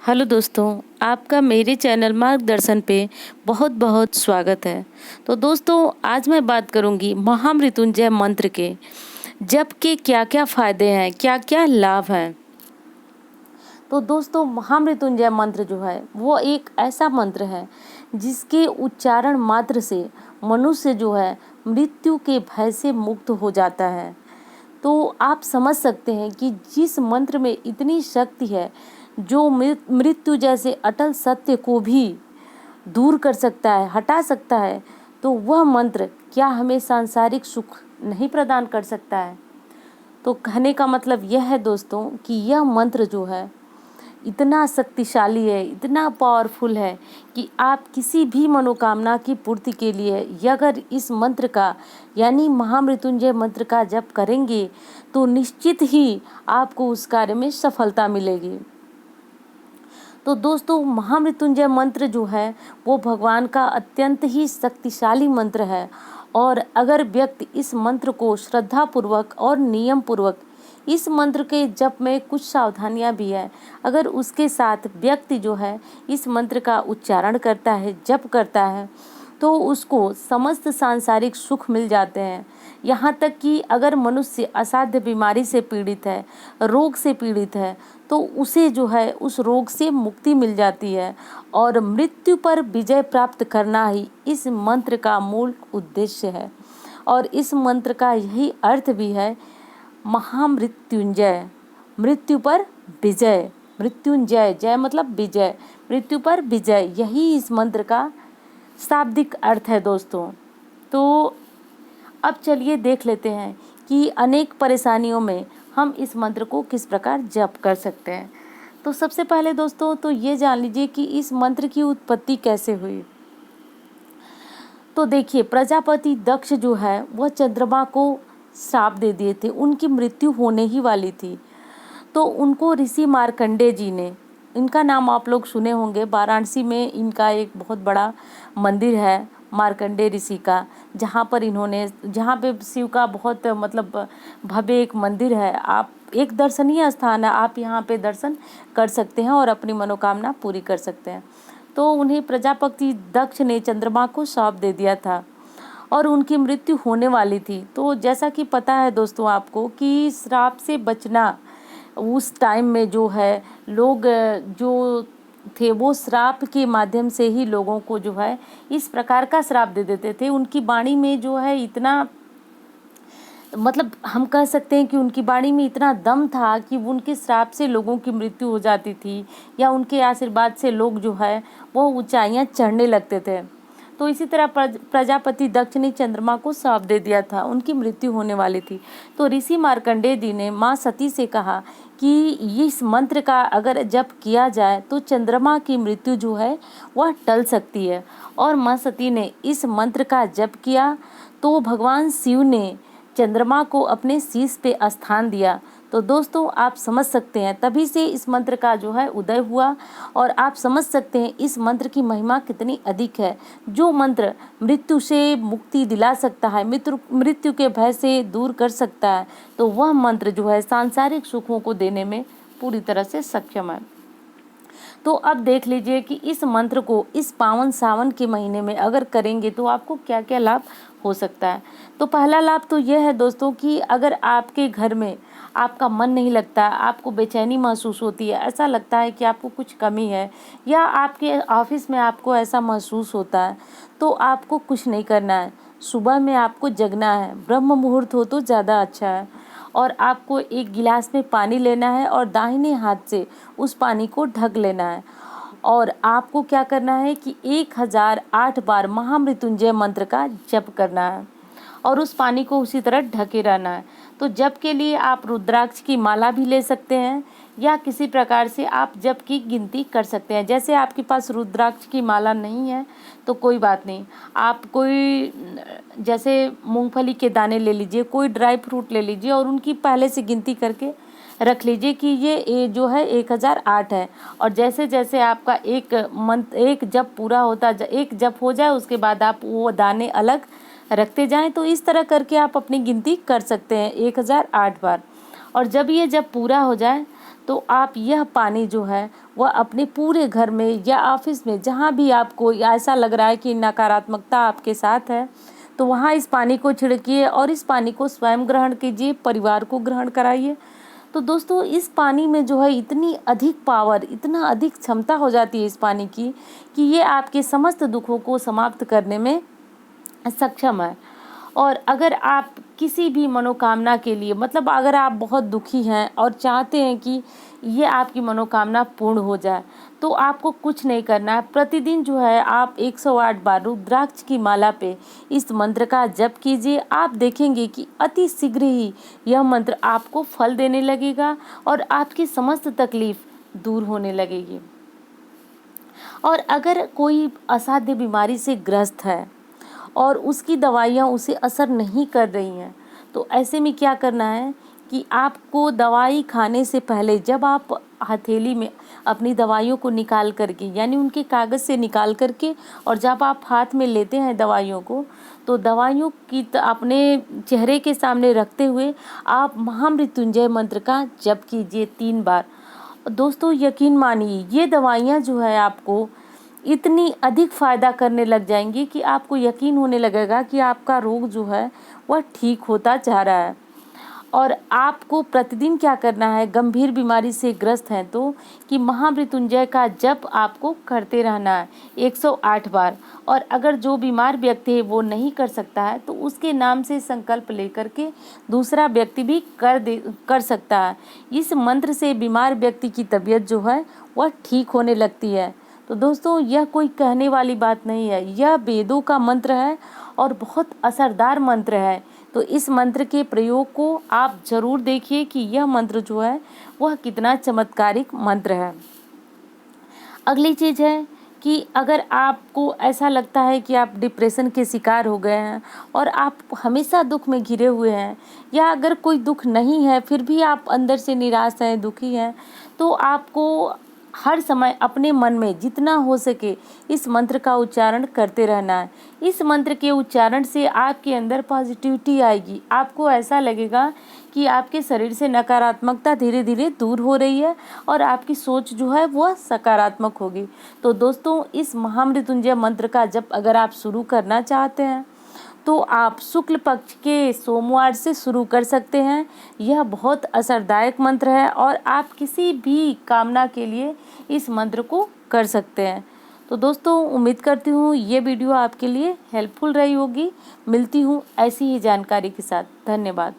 Hello दोस्तों, आपका मेरे चैनल मार्गदर्शन पे बहुत बहुत स्वागत है। तो दोस्तों, आज मैं बात करूंगी महामृत्युंजय मंत्र के जप के क्या क्या फ़ायदे हैं, क्या क्या लाभ हैं। तो दोस्तों, महामृत्युंजय मंत्र जो है वो एक ऐसा मंत्र है जिसके उच्चारण मात्र से मनुष्य जो है मृत्यु के भय से मुक्त हो जाता है। तो आप समझ सकते हैं कि जिस मंत्र में इतनी शक्ति है जो मृत्यु जैसे अटल सत्य को भी दूर कर सकता है, हटा सकता है, तो वह मंत्र क्या हमें सांसारिक सुख नहीं प्रदान कर सकता है। तो कहने का मतलब यह है दोस्तों कि यह मंत्र जो है इतना शक्तिशाली है, इतना पावरफुल है कि आप किसी भी मनोकामना की पूर्ति के लिए अगर इस मंत्र का यानी महामृत्युंजय मंत्र का जप करेंगे तो निश्चित ही आपको उस कार्य में सफलता मिलेगी। तो दोस्तों, महामृत्युंजय मंत्र जो है वो भगवान का अत्यंत ही शक्तिशाली मंत्र है और अगर व्यक्ति इस मंत्र को श्रद्धापूर्वक और नियम पूर्वक इस मंत्र के जप में कुछ सावधानियां भी है, अगर उसके साथ व्यक्ति जो है इस मंत्र का उच्चारण करता है, जप करता है, तो उसको समस्त सांसारिक सुख मिल जाते हैं। यहाँ तक कि अगर मनुष्य असाध्य बीमारी से पीड़ित है, रोग से पीड़ित है, तो उसे जो है उस रोग से मुक्ति मिल जाती है और मृत्यु पर विजय प्राप्त करना ही इस मंत्र का मूल उद्देश्य है। और इस मंत्र का यही अर्थ भी है महामृत्युंजय, मृत्यु पर विजय। मृत्युंजय, जय मतलब विजय, मृत्यु पर विजय, यही इस मंत्र का शाब्दिक अर्थ है दोस्तों। तो अब चलिए देख लेते हैं कि अनेक परेशानियों में हम इस मंत्र को किस प्रकार जप कर सकते हैं। तो सबसे पहले दोस्तों तो ये जान लीजिए कि इस मंत्र की उत्पत्ति कैसे हुई। तो देखिए, प्रजापति दक्ष जो है वह चंद्रमा को श्राप दे दिए थे, उनकी मृत्यु होने ही वाली थी। तो उनको ऋषि मार्कंडेय जी ने, इनका नाम आप लोग सुने होंगे, वाराणसी में इनका एक बहुत बड़ा मंदिर है मार्कंडेय ऋषि का, जहाँ पे शिव का बहुत मतलब भव्य एक मंदिर है। आप एक दर्शनीय स्थान है, आप यहाँ पे दर्शन कर सकते हैं और अपनी मनोकामना पूरी कर सकते हैं। तो उन्हें प्रजापति दक्ष ने चंद्रमा को श्राप दे दिया था और उनकी मृत्यु होने वाली थी। तो जैसा कि पता है दोस्तों आपको कि श्राप से बचना उस टाइम में जो है लोग जो थे वो श्राप के माध्यम से ही लोगों को जो है इस प्रकार का श्राप दे देते थे। उनकी वाणी में जो है इतना मतलब हम कह सकते हैं कि उनकी वाणी में इतना दम था कि उनके श्राप से लोगों की मृत्यु हो जाती थी या उनके आशीर्वाद से लोग जो है वो ऊंचाइयां चढ़ने लगते थे। तो इसी तरह प्रजापति दक्ष ने चंद्रमा को श्राप दे दिया था, उनकी मृत्यु होने वाली थी। तो ऋषि मार्कंडेय जी ने माँ सती से कहा कि इस मंत्र का अगर जप किया जाए तो चंद्रमा की मृत्यु जो है वह टल सकती है। और माँ सती ने इस मंत्र का जप किया तो भगवान शिव ने चंद्रमा को अपने शीश पे स्थान दिया। तो दोस्तों, आप समझ सकते हैं तभी से इस मंत्र का जो है उदय हुआ और आप समझ सकते हैं इस मंत्र की महिमा कितनी अधिक है। जो मंत्र मृत्यु से मुक्ति दिला सकता है, मृत्यु के भय से दूर कर सकता है, तो वह मंत्र जो है सांसारिक सुखों को देने में पूरी तरह से सक्षम है। तो अब देख लीजिए कि इस मंत्र को इस पावन सावन के महीने में अगर करेंगे तो आपको क्या क्या लाभ हो सकता है। तो पहला लाभ तो यह है दोस्तों कि अगर आपके घर में आपका मन नहीं लगता, आपको बेचैनी महसूस होती है, ऐसा लगता है कि आपको कुछ कमी है, या आपके ऑफिस में आपको ऐसा महसूस होता है, तो आपको कुछ नहीं करना है। सुबह में आपको जगना है, ब्रह्म मुहूर्त हो तो ज़्यादा अच्छा है, और आपको एक गिलास में पानी लेना है और दाहिने हाथ से उस पानी को ढक लेना है और आपको क्या करना है कि 1008 बार महामृत्युंजय मंत्र का जप करना है और उस पानी को उसी तरह ढके रहना है। तो जप के लिए आप रुद्राक्ष की माला भी ले सकते हैं या किसी प्रकार से आप जप की गिनती कर सकते हैं। जैसे आपके पास रुद्राक्ष की माला नहीं है तो कोई बात नहीं, आप कोई जैसे मूंगफली के दाने ले लीजिए, कोई ड्राई फ्रूट ले लीजिए और उनकी पहले से गिनती करके रख लीजिए कि ये जो है 1008 है। और जैसे जैसे आपका एक जप पूरा होता एक जप हो जाए उसके बाद आप वो दाने अलग रखते जाएं। तो इस तरह करके आप अपनी गिनती कर सकते हैं 1008 बार। और जब पूरा हो जाए तो आप यह पानी जो है वह अपने पूरे घर में या ऑफिस में जहाँ भी आपको ऐसा लग रहा है कि नकारात्मकता आपके साथ है, तो वहाँ इस पानी को छिड़किए और इस पानी को स्वयं ग्रहण कीजिए, परिवार को ग्रहण कराइए। तो दोस्तों इस पानी में जो है इतनी अधिक पावर, इतना अधिक क्षमता हो जाती है इस पानी की कि ये आपके समस्त दुखों को समाप्त करने में सक्षम है। और अगर आप किसी भी मनोकामना के लिए, मतलब अगर आप बहुत दुखी हैं और चाहते हैं कि ये आपकी मनोकामना पूर्ण हो जाए, तो आपको कुछ नहीं करना है। प्रतिदिन जो है आप 108 बार रुद्राक्ष की माला पे इस मंत्र का जप कीजिए। आप देखेंगे कि अति शीघ्र ही यह मंत्र आपको फल देने लगेगा और आपकी समस्त तकलीफ दूर होने लगेगी। और अगर कोई असाध्य बीमारी से ग्रस्त है और उसकी दवाइयाँ उसे असर नहीं कर रही हैं, तो ऐसे में क्या करना है कि आपको दवाई खाने से पहले जब आप हथेली में अपनी दवाइयों को निकाल करके, यानी उनके कागज़ से निकाल करके, और जब आप हाथ में लेते हैं दवाइयों को, तो दवाइयों की अपने चेहरे के सामने रखते हुए आप महामृत्युंजय मंत्र का जप कीजिए 3 बार। दोस्तों यकीन मानिए ये दवाइयाँ जो है आपको इतनी अधिक फ़ायदा करने लग जाएंगी कि आपको यकीन होने लगेगा कि आपका रोग जो है वह ठीक होता जा रहा है। और आपको प्रतिदिन क्या करना है, गंभीर बीमारी से ग्रस्त हैं तो कि महामृत्युंजय का जप आपको करते रहना है 108 बार। और अगर जो बीमार व्यक्ति है वो नहीं कर सकता है तो उसके नाम से संकल्प लेकर के दूसरा व्यक्ति भी कर सकता है। इस मंत्र से बीमार व्यक्ति की तबीयत जो है वह ठीक होने लगती है। तो दोस्तों यह कोई कहने वाली बात नहीं है, यह वेदों का मंत्र है और बहुत असरदार मंत्र है। तो इस मंत्र के प्रयोग को आप ज़रूर देखिए कि यह मंत्र जो है वह कितना चमत्कारिक मंत्र है। अगली चीज़ है कि अगर आपको ऐसा लगता है कि आप डिप्रेशन के शिकार हो गए हैं और आप हमेशा दुख में घिरे हुए हैं, या अगर कोई दुख नहीं है फिर भी आप अंदर से निराश हैं, दुखी हैं, तो आपको हर समय अपने मन में जितना हो सके इस मंत्र का उच्चारण करते रहना है। इस मंत्र के उच्चारण से आपके अंदर पॉजिटिविटी आएगी। आपको ऐसा लगेगा कि आपके शरीर से नकारात्मकता धीरे धीरे दूर हो रही है और आपकी सोच जो है वह सकारात्मक होगी। तो दोस्तों इस महामृत्युंजय मंत्र का जप अगर आप शुरू करना चाहते हैं तो आप शुक्ल पक्ष के सोमवार से शुरू कर सकते हैं। यह बहुत असरदायक मंत्र है और आप किसी भी कामना के लिए इस मंत्र को कर सकते हैं। तो दोस्तों उम्मीद करती हूँ ये वीडियो आपके लिए हेल्पफुल रही होगी। मिलती हूँ ऐसी ही जानकारी के साथ। धन्यवाद।